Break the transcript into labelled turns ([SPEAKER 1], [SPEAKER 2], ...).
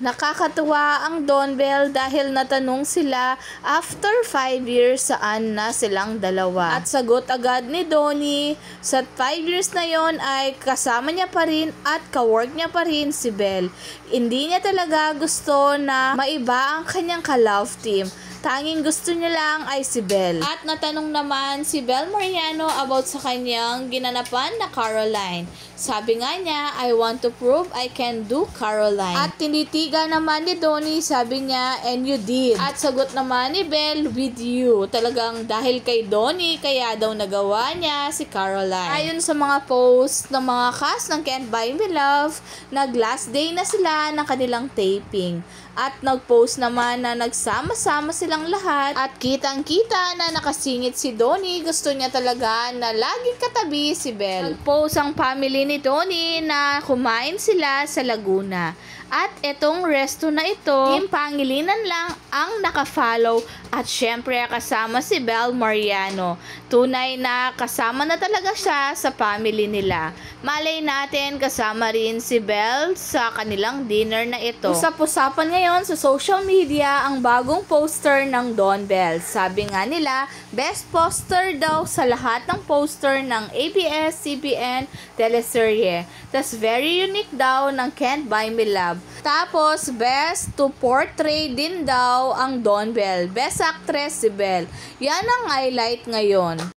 [SPEAKER 1] Nakakatuwa ang Don Bell dahil natanong sila after 5 years saan na silang dalawa. At sagot agad ni Donnie, sa 5 years na yon ay kasama niya pa rin at kawork niya pa rin si Bell. Hindi niya talaga gusto na maiba ang kanyang ka-love team. Tanging gusto niya lang ay si Bell. At natanong naman si Bell Mariano about sa kanyang ginanapan na Caroline. Sabi nga niya, I want to prove I can do Caroline. At tinitiga naman ni Donnie, sabi niya, and you did. At sagot naman ni Bell, with you. Talagang dahil kay Donnie, kaya daw nagawa niya si Caroline. Ayon sa mga post ng mga cast ng Can't Buy Me Love, nag-last day na sila ng kanilang taping. At nag-post naman na nagsama-sama silang lahat at kitang-kita na nakasingit si Donnie. Gusto niya talaga na laging katabi si Bell. Nag-post ang family ni Donnie na kumain sila sa Laguna. At etong resto na ito, Team Pangilinan lang ang nakafollow at syempre kasama si Bell Mariano. Tunay na kasama na talaga siya sa family nila. Malay natin kasama rin si Bell sa kanilang dinner na ito. Usap-usapan ngayon sa social media ang bagong poster ng Don Bell. Sabi nga nila, best poster daw sa lahat ng poster ng ABS-CBN teleserye. Tas very unique daw ng Can't Buy Me Love. Tapos, best to portray din daw ang Don Bell. Best actress si Bell. Yan ang highlight ngayon.